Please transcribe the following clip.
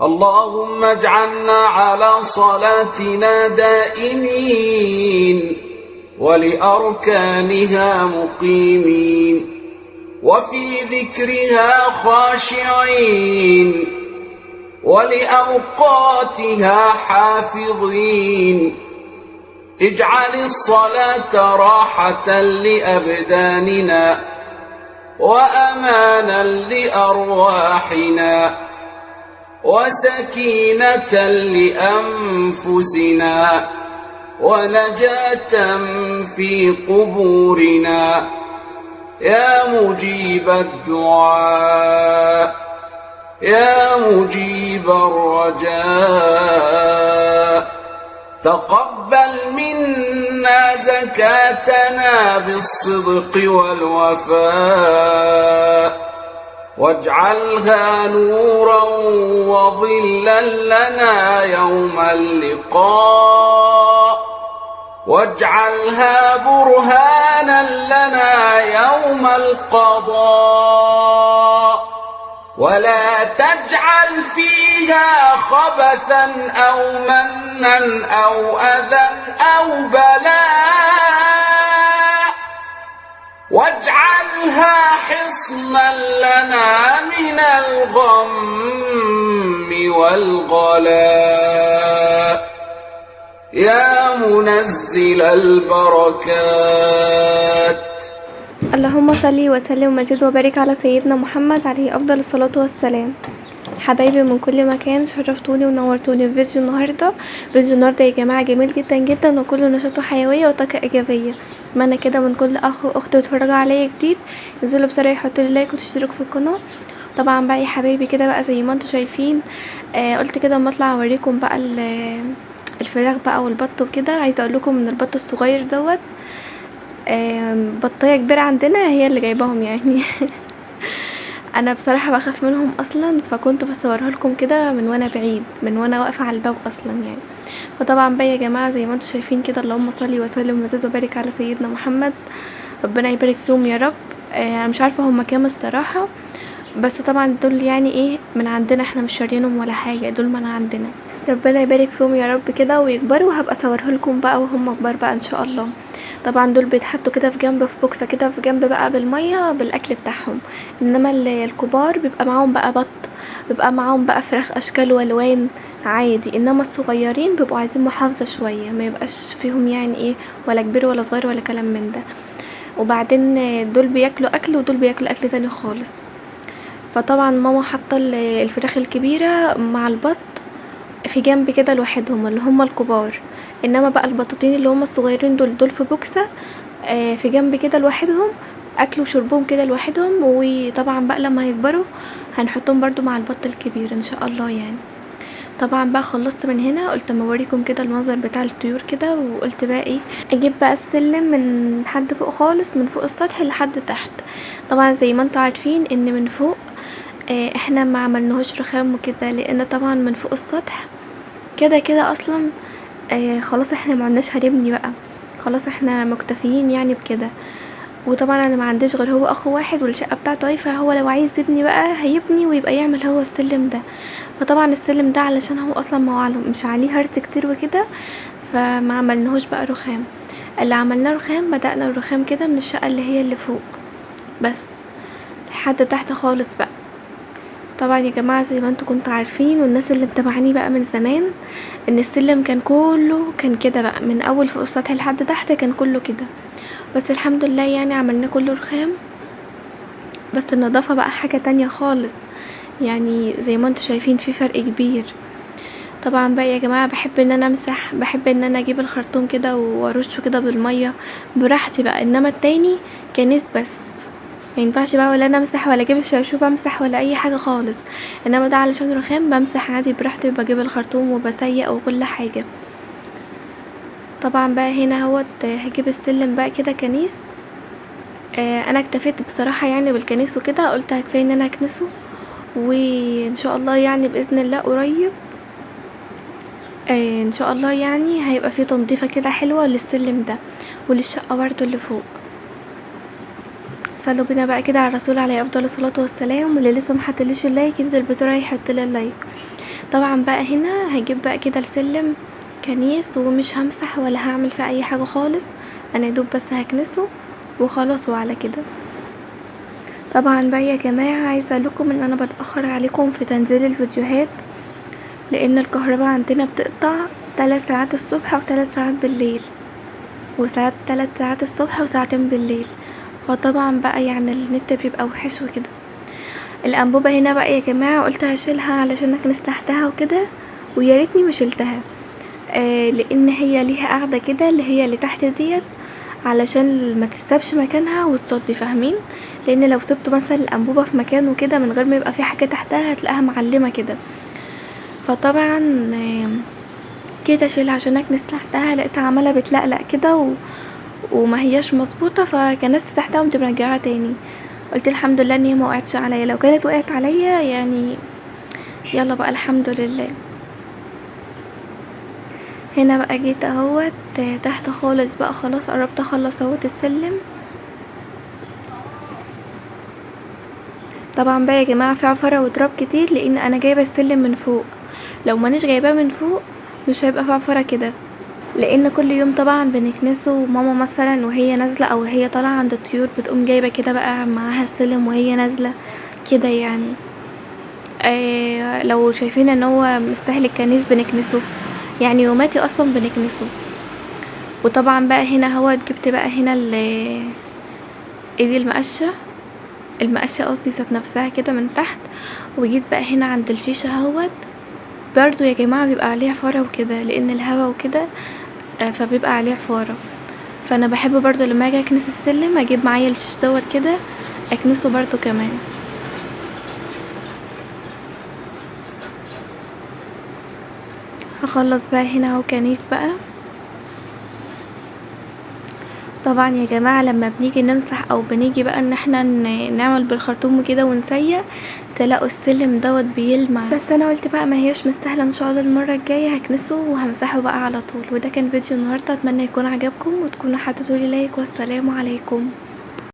اللهم اجعلنا على صلاتنا دائمين ولأركانها مقيمين وفي ذكرها خاشعين ولأوقاتها حافظين. اجعل الصلاة راحة لأبداننا وأمانا لأرواحنا وسكينة لأنفسنا ونجاة في قبورنا يا مجيب الدعاء يا مجيب الرجاء. تقبل منا زكاتنا بالصدق والوفاء واجعلها نورا وظلا لنا يوم اللقاء واجعلها برهانا لنا يوم القضاء ولا تجعل فيها خبثا أو منا أو أذى أو بلاء واجعلها حصنا لنا من الغم والغلاء يا منزل البركات. اللهم صل وسلم وزد وبارك على سيدنا محمد عليه افضل الصلاة والسلام. حبايبي من كل مكان، شرفتوني ونورتوني في فيديو النهارده. يا جماعه جميل جدا جدا وكله نشاط وحيويه وطاقه ايجابيه. اتمنى كده من كل اخ واخت بيتفرجوا عليا جديد ينزلوا بسرعه يحطوا لي لايك وتشتركوا في القناه. طبعا بقى يا حبايبي كده بقى زي ما انتم شايفين، قلت كده اما اطلع اوريكم بقى الفراخ بقى والبط وكده. عايزه اقول لكم ان البط الصغير دوت بطايه كبيره عندنا هي اللي جايباهم يعني انا بصراحه بخاف منهم اصلا، فكنت بصورها لكم كده من وانا بعيد، من وانا واقفه على الباب اصلا يعني. فطبعا بقى يا جماعه زي ما انتم شايفين كده، اللهم صل وسلم وزد وبارك على سيدنا محمد، ربنا يبارك فيهم يا رب. انا مش عارفه هم كام الصراحه، بس طبعا دول يعني ايه من عندنا، احنا مش شارينهم ولا حاجه، دول من عندنا. ربنا يبارك فيهم يا رب كده ويكبروا، وهبقى اصورها لكم بقى وهم كبار بقى ان شاء الله. طبعا دول بيتحطوا كده في جنب، في بوكسه كده في جنب بقى بالميه بالاكل بتاعهم. انما الكبار بيبقى معاهم بقى بط، بيبقى معاهم بقى فراخ اشكال والوان عادي. انما الصغيرين بيبقوا عايزين محافظه شويه، ما يبقاش فيهم يعني ايه ولا كبير ولا صغير ولا كلام من ده. وبعدين دول بياكلوا اكل ودول بياكلوا اكل تاني خالص. فطبعا ماما حاطه الفراخ الكبيره مع البط في جنب كده لوحدهم اللي هم الكبار، انما بقى البطاطين اللي هم الصغيرين دول في بوكسه في جنب كده لوحدهم، اكل وشربهم كده لوحدهم. وطبعا بقى لما يكبروا هنحطهم برضو مع البط الكبير ان شاء الله يعني. طبعا بقى خلصت من هنا، قلت اما اوريكم كده المنظر بتاع الطيور كده، وقلت بقى ايه اجيب بقى السلم من حد فوق خالص، من فوق السطح لحد تحت. طبعا زي ما انتوا عارفين ان من فوق احنا ما عملناهوش رخام وكده، لان طبعا من فوق السطح كده كده اصلا خلاص احنا ما عندناش هنبني بقى، خلاص احنا مكتفيين يعني بكده. وطبعا انا ما عنديش غير هو اخو واحد والشقه بتاعته ايه، فهو لو عايز يبني بقى هيبني ويبقى يعمل هو السلم ده. فطبعا السلم ده علشان هو اصلا مش عليه هرس كتير وكده، فما عملناهوش بقى رخام. اللي عملناه رخام، بدأنا الرخام كده من الشقه اللي هي اللي فوق بس لحد تحت خالص بقى. طبعا يا جماعه زي ما انتوا كنتوا عارفين والناس اللي متابعاني بقى من زمان، ان السلم كان كله كان كده بقى من اول فوق السطح لحد تحت كان كله كده. بس الحمد لله يعني عملنا كله رخام. بس النظافه بقى حاجه تانية خالص يعني، زي ما انتوا شايفين في فرق كبير. طبعا بقى يا جماعه بحب ان انا امسح، بحب ان انا اجيب الخرطوم كده وارشه كده بالميه براحتي بقى. انما التاني كنيس بس ما ينفعش بقى ولا انا امسح ولا اجيب الشبشب امسح ولا اي حاجه خالص. انما ده علشان رخام بمسح عادي براحتي، وبجيب الخرطوم وبسيق وكل حاجه. طبعا بقى هنا هوت هجيب السلم بقى كده كنيس. انا اكتفيت بصراحه يعني بالكنيس وكده، قلت كفايه ان انا اكنسه، وان شاء الله يعني باذن الله قريب ان شاء الله يعني هيبقى فيه تنظيفه كده حلوه للسلم ده وللشقه برضو اللي فوق. صلوا بينا بقى كده على الرسول عليه افضل الصلاه والسلام. واللي لسه محطليش اللايك ينزل بسرعه يحط لي اللايك. طبعا بقى هنا هجيب بقى كده السلم كنيس، ومش همسح ولا هعمل فيه اي حاجة خالص، انا دوب بس هكنسه وخلاص وعلى كده. طبعا بقى يا جماعة عايزة لكم ان انا بتأخر عليكم في تنزيل الفيديوهات، لان الكهرباء عندنا بتقطع 3 ساعات الصبح و3 ساعات بالليل، وساعات 3 ساعات الصبح وساعتين بالليل، فطبعا بقى يعني النت بيبقى وحش وكده. الانبوبة هنا بقى يا جماعة قلت هشيلها علشان اكنس تحتها وكده، ويا ريتني ما شلتها، لان هي ليها قاعدة كده اللي هي اللي تحت ديت علشان ما تسابش مكانها وتصدي، فاهمين؟ لان لو سبت مثلا الانبوبة في مكانه كده من غير ما يبقى في حاجة تحتها هتلاقيها معلمة كده، فطبعا كده اشيلها عشان اكنس تحتها، لقيتها عمالة بتلقلق كده وما هياش مظبوطة، فكنست تحتها وقمت مرجعها تاني. قلت الحمد لله ان هي ما وقعتش عليا، لو كانت وقعت عليا يعني يلا بقى الحمد لله. هنا بقى جيت اهوت تحت خالص بقى، خلاص قربت اخلص اهوت السلم. طبعا بقى يا جماعه في عفره وتراب كتير لان انا جايبه السلم من فوق، لو مانيش جايباه من فوق مش هيبقى في عفره كده، لان كل يوم طبعا بنكنسه، ماما مثلا وهي نازله او هي طالعه عند الطيور بتقوم جايبه كده بقى معاها السلم وهي نازله كده يعني. لو شايفين ان هو مستاهل الكنيس بنكنسه، يعني يوماتي اصلا بنكنسه. وطبعا بقى هنا هو جبت بقى هنا ايدي المقشه قصدي ذات نفسها كده من تحت، وجيت بقى هنا عند الشيشه اهوت برضو يا جماعه بيبقى عليه عفاره وكده لان الهوا وكده، فبيبقى عليه عفاره، فانا بحب برضو لما اجي اكنس السلم اجيب معايا الشيش دوت كده اكنسه برضو كمان. هخلص بقى هنا اهو كنيس بقى. طبعا يا جماعة لما بنيجي نمسح او بنيجي بقى ان احنا نعمل بالخرطوم كده ونسيق تلاقوا السلم دوت بيلمع، بس انا قلت بقى ما هيش مستاهله، ان شاء الله المره الجايه هكنسه وهمسحه بقى على طول. وده كان فيديو النهارده، اتمنى يكون عجبكم وتكونوا حطيتولي لايك، والسلام عليكم.